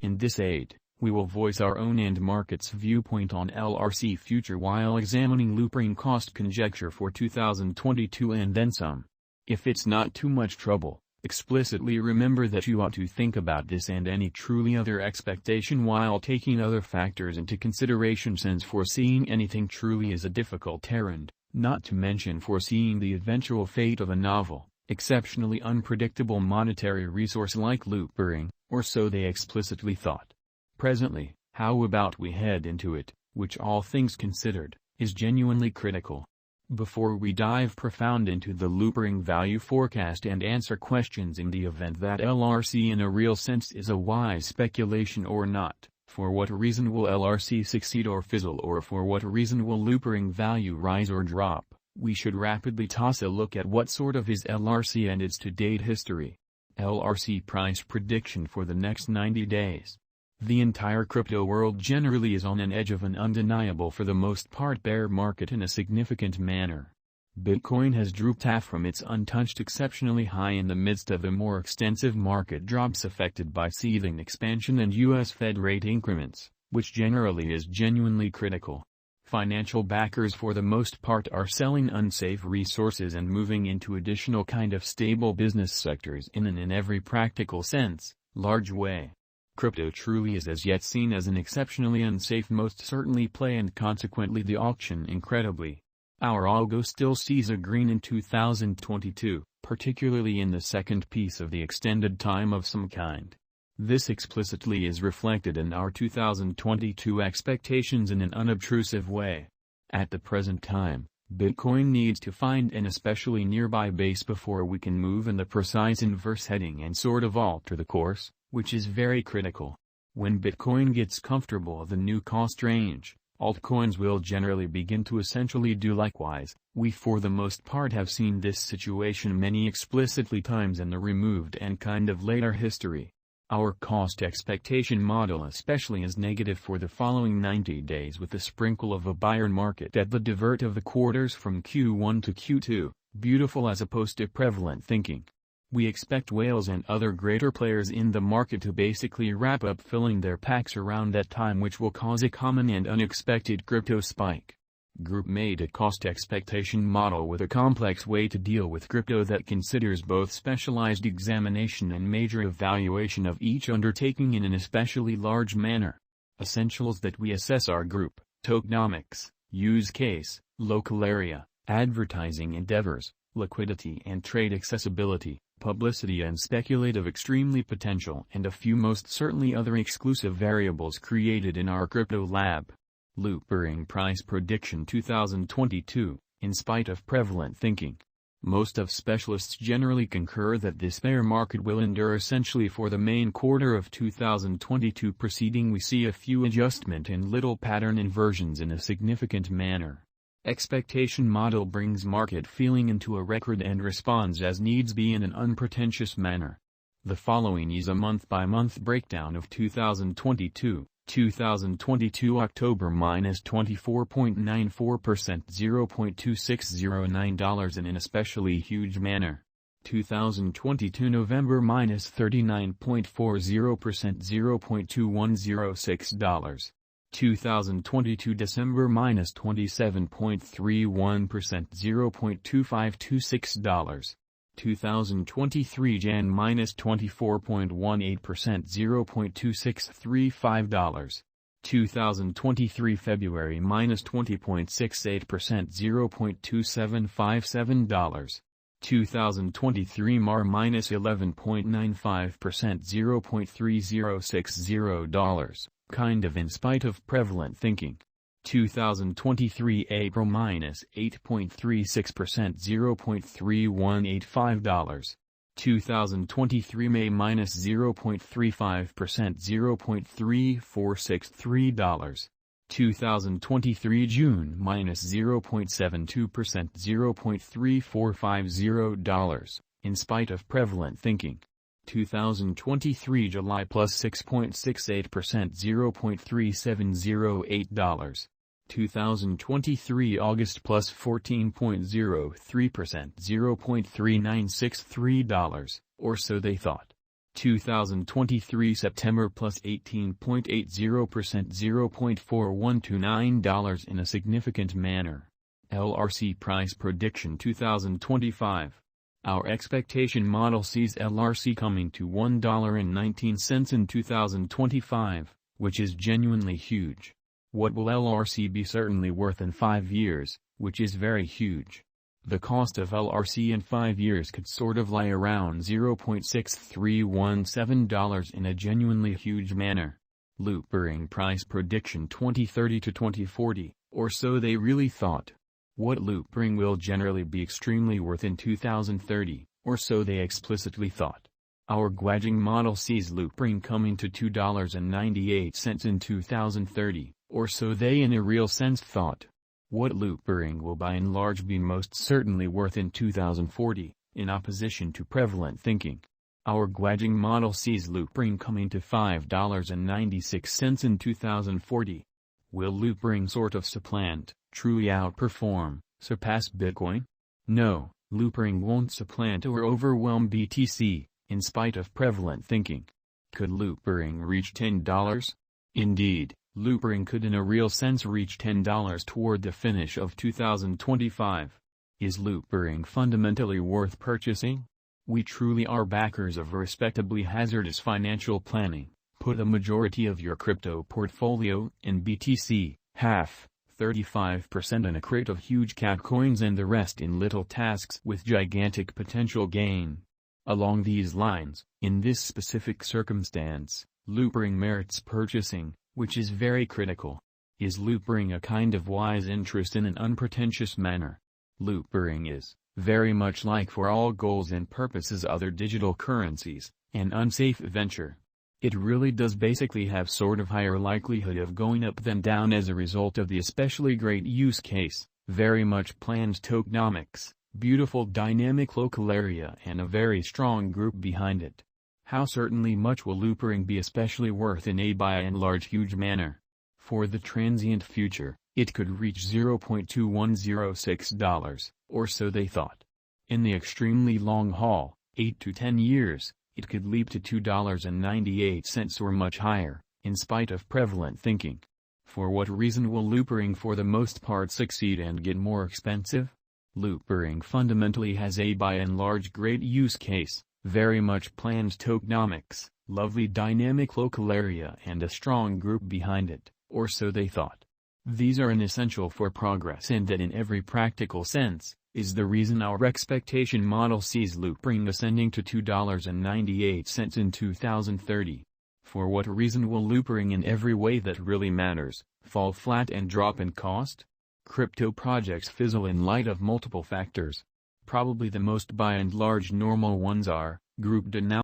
In this aid, we will voice our own and market's viewpoint on LRC future while examining loopring cost conjecture for 2022 and then some. If it's not too much trouble, explicitly remember that you ought to think about this and any truly other expectation while taking other factors into consideration, since foreseeing anything truly is a difficult errand, not to mention foreseeing the eventual fate of a novel, exceptionally unpredictable monetary resource like loopring, or so they explicitly thought. Presently, how about we head into it, which all things considered, is genuinely critical. Before we dive profound into the loopring value forecast and answer questions in the event that LRC in a real sense is a wise speculation or not, for what reason will LRC succeed or fizzle, or for what reason will loopring value rise or drop, we should rapidly toss a look at what sort of is LRC and its to-date history. LRC price prediction for the next 90 days. The entire crypto world generally is on an edge of an undeniable, for the most part, bear market in a significant manner. Bitcoin has drooped half from its untouched exceptionally high in the midst of a more extensive market drops affected by seething expansion and U.S. Fed rate increments, which generally is genuinely critical. Financial backers for the most part are selling unsafe resources and moving into additional kind of stable business sectors in every practical sense, large way. Crypto truly is as yet seen as an exceptionally unsafe most certainly play, and consequently the auction incredibly. Our algo still sees a green in 2022, particularly in the second piece of the extended time of some kind. This explicitly is reflected in our 2022 expectations in an unobtrusive way. At the present time, Bitcoin needs to find an especially nearby base before we can move in the precise inverse heading and sort of alter the course, which is very critical. When Bitcoin gets comfortable of the new cost range, altcoins will generally begin to essentially do likewise. We for the most part have seen this situation many explicitly times in the removed and kind of later history. Our cost expectation model especially is negative for the following 90 days, with a sprinkle of a buyer market at the divert of the quarters from Q1 to Q2, beautiful as opposed to prevalent thinking. We expect whales and other greater players in the market to basically wrap up filling their packs around that time, which will cause a common and unexpected crypto spike. Group made a cost expectation model with a complex way to deal with crypto that considers both specialized examination and major evaluation of each undertaking in an especially large manner. Essentials that we assess are group, tokenomics, use case, local area, advertising endeavors, liquidity and trade accessibility, publicity and speculative extremely potential, and a few most certainly other exclusive variables created in our crypto lab. Loopring price prediction 2022, in spite of prevalent thinking. Most of specialists generally concur that this bear market will endure essentially for the main quarter of 2022. Preceding we see a few adjustment and little pattern inversions in a significant manner. Expectation model brings market feeling into a record and responds as needs be in an unpretentious manner. The following is a month-by-month breakdown of 2022. 2022 October minus 24.94%, $0.2609 in an especially huge manner. 2022 November minus 39.40%, $0.2106. 2022 December minus 27.31%, $0.2526. 2023 Jan minus 24.18%, $0.2635. 2023 February minus 20.68%, $0.2757. 2023 Mar minus 11.95%, $0.3060. Kind of in spite of prevalent thinking. 2023 April minus 8.36%, $0.3185. 2023 May minus 0.35%, $0.3463. 2023 June minus 0.72%, $0.3450. In spite of prevalent thinking. 2023 July plus 6.68%, $0.3708. 2023 August plus 14.03%, $0.3963, or so they thought. 2023 September plus 18.80% $0.4129 in a significant manner. LRC price prediction 2025. Our expectation model sees LRC coming to $1.19 in 2025, which is genuinely huge. What will LRC be certainly worth in 5 years, which is very huge. The cost of LRC in 5 years could sort of lie around $0.6317 in a genuinely huge manner. LOOPRING price prediction 2030 to 2040, or so they really thought. What LOOPRING will generally be extremely worth in 2030, or so they explicitly thought. Our Gwajing model sees LOOPRING coming to $2.98 in 2030, or so they in a real sense thought. What LOOPRING will by and large be most certainly worth in 2040, in opposition to prevalent thinking. Our Gwajing model sees LOOPRING coming to $5.96 in 2040. Will LOOPRING sort of supplant, truly outperform, surpass Bitcoin? No, LOOPRING won't supplant or overwhelm BTC, in spite of prevalent thinking. Could LOOPRING reach $10? Indeed, LOOPRING could in a real sense reach $10 toward the finish of 2025. Is LOOPRING fundamentally worth purchasing? We truly are backers of respectably hazardous financial planning. Put a majority of your crypto portfolio in BTC, half, 35% in a crate of huge cap coins and the rest in little tasks with gigantic potential gain. Along these lines, in this specific circumstance, LOOPRING merits purchasing, which is very critical. Is LOOPRING a kind of wise interest in an unpretentious manner? LOOPRING is, very much like for all goals and purposes other digital currencies, an unsafe venture. It really does basically have sort of higher likelihood of going up than down as a result of the especially great use case, very much planned tokenomics, beautiful dynamic local area and a very strong group behind it. How certainly much will LOOPRING be especially worth in a by and large huge manner? For the transient future, it could reach $0.2106, or so they thought. In the extremely long haul, 8 to 10 years, it could leap to $2.98 or much higher, in spite of prevalent thinking. For what reason will LOOPRING for the most part succeed and get more expensive? LOOPRING fundamentally has a by and large great use case, very much planned tokenomics, lovely dynamic local area and a strong group behind it, or so they thought. These are an essential for progress and that in every practical sense, is the reason our expectation model sees LOOPRING ascending to $2.98 in 2030. For what reason will LOOPRING in every way that really matters, fall flat and drop in cost? Crypto projects fizzle in light of multiple factors. Probably the most by and large normal ones are, group denounce